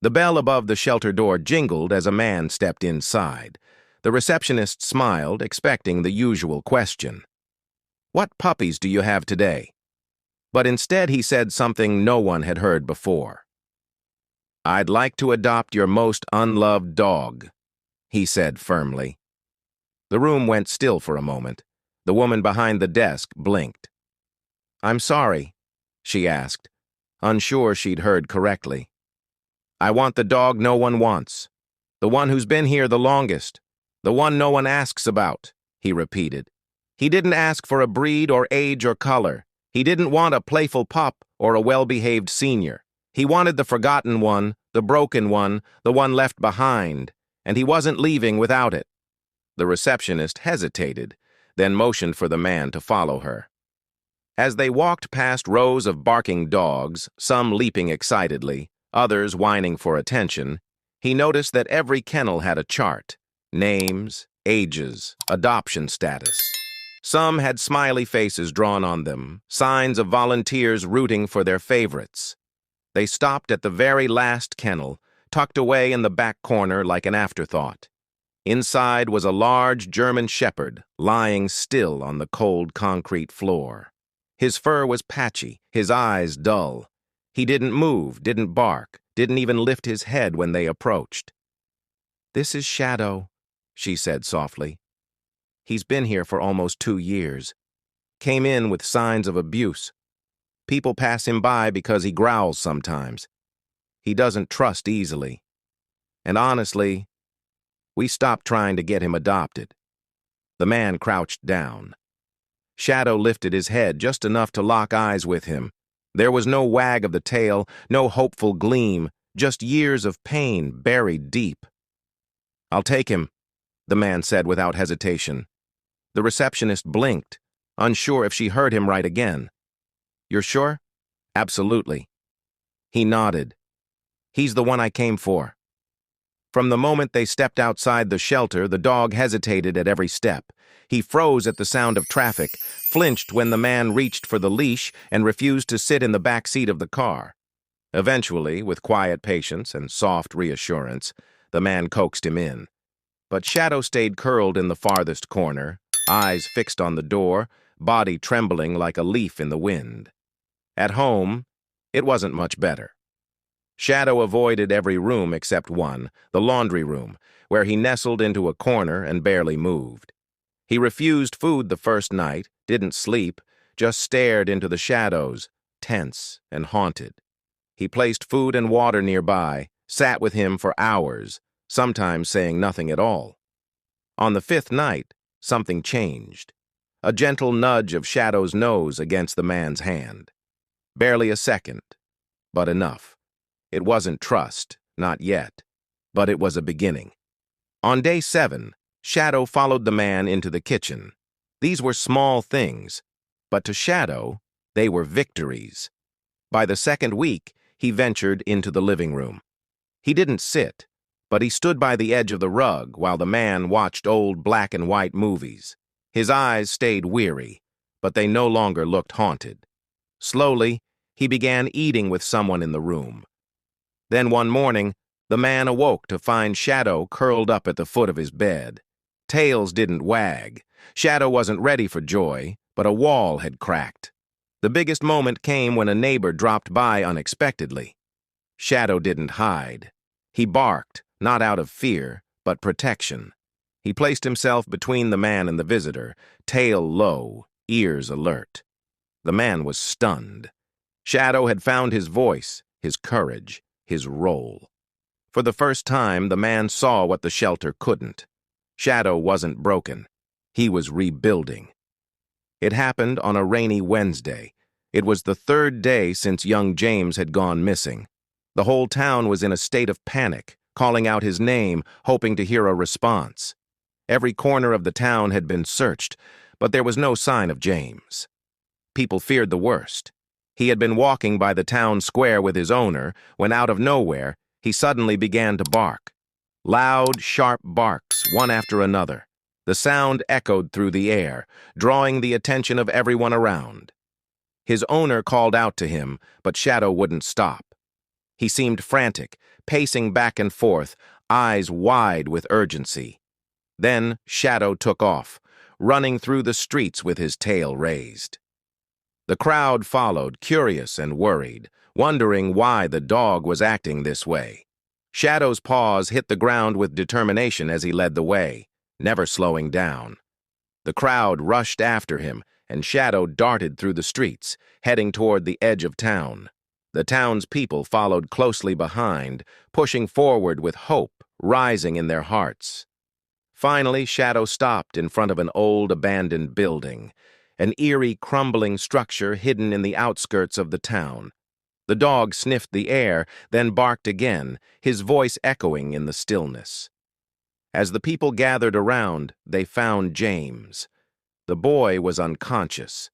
The bell above the shelter door jingled as a man stepped inside. The receptionist smiled, expecting the usual question. "What puppies do you have today?" But instead he said something no one had heard before. "I'd like to adopt your most unloved dog," he said firmly. The room went still for a moment. The woman behind the desk blinked. "I'm sorry," she asked, unsure she'd heard correctly. "I want the dog no one wants. The one who's been here the longest. The one no one asks about," he repeated. He didn't ask for a breed or age or color. He didn't want a playful pup or a well-behaved senior. He wanted the forgotten one, the broken one, the one left behind, and he wasn't leaving without it. The receptionist hesitated, then motioned for the man to follow her. As they walked past rows of barking dogs, some leaping excitedly, others whining for attention, he noticed that every kennel had a chart: names, ages, adoption status. Some had smiley faces drawn on them, signs of volunteers rooting for their favorites. They stopped at the very last kennel, tucked away in the back corner like an afterthought. Inside was a large German shepherd, lying still on the cold concrete floor. His fur was patchy, his eyes dull. He didn't move, didn't bark, didn't even lift his head when they approached. "This is Shadow," she said softly. "He's been here for almost 2 years. Came in with signs of abuse. People pass him by because he growls sometimes. He doesn't trust easily. And honestly, we stopped trying to get him adopted." The man crouched down. Shadow lifted his head just enough to lock eyes with him. There was no wag of the tail, no hopeful gleam, just years of pain buried deep. "I'll take him," the man said without hesitation. The receptionist blinked, unsure if she heard him right again. "You're sure?" "Absolutely." He nodded. "He's the one I came for." From the moment they stepped outside the shelter, the dog hesitated at every step. He froze at the sound of traffic, flinched when the man reached for the leash, and refused to sit in the back seat of the car. Eventually, with quiet patience and soft reassurance, the man coaxed him in. But Shadow stayed curled in the farthest corner, eyes fixed on the door, body trembling like a leaf in the wind. At home, it wasn't much better. Shadow avoided every room except one, the laundry room, where he nestled into a corner and barely moved. He refused food the first night, didn't sleep, just stared into the shadows, tense and haunted. He placed food and water nearby, sat with him for hours, sometimes saying nothing at all. On the 5th night, something changed. A gentle nudge of Shadow's nose against the man's hand. Barely a second, but enough. It wasn't trust, not yet, but it was a beginning. On day 7, Shadow followed the man into the kitchen. These were small things, but to Shadow, they were victories. By the 2nd week, he ventured into the living room. He didn't sit, but he stood by the edge of the rug while the man watched old black and white movies. His eyes stayed weary, but they no longer looked haunted. Slowly, he began eating with someone in the room. Then one morning, the man awoke to find Shadow curled up at the foot of his bed. Tails didn't wag. Shadow wasn't ready for joy, but a wall had cracked. The biggest moment came when a neighbor dropped by unexpectedly. Shadow didn't hide. He barked, not out of fear, but protection. He placed himself between the man and the visitor, tail low, ears alert. The man was stunned. Shadow had found his voice, his courage, his role. For the first time, the man saw what the shelter couldn't. Shadow wasn't broken. He was rebuilding. It happened on a rainy Wednesday. It was the 3rd day since young James had gone missing. The whole town was in a state of panic, calling out his name, hoping to hear a response. Every corner of the town had been searched, but there was no sign of James. People feared the worst. He had been walking by the town square with his owner when, out of nowhere, he suddenly began to bark. Loud, sharp barks, one after another. The sound echoed through the air, drawing the attention of everyone around. His owner called out to him, but Shadow wouldn't stop. He seemed frantic, pacing back and forth, eyes wide with urgency. Then Shadow took off, running through the streets with his tail raised. The crowd followed, curious and worried, wondering why the dog was acting this way. Shadow's paws hit the ground with determination as he led the way, never slowing down. The crowd rushed after him, and Shadow darted through the streets, heading toward the edge of town. The town's people followed closely behind, pushing forward with hope rising in their hearts. Finally, Shadow stopped in front of an old abandoned building, an eerie, crumbling structure hidden in the outskirts of the town. The dog sniffed the air, then barked again, his voice echoing in the stillness. As the people gathered around, they found James. The boy was unconscious,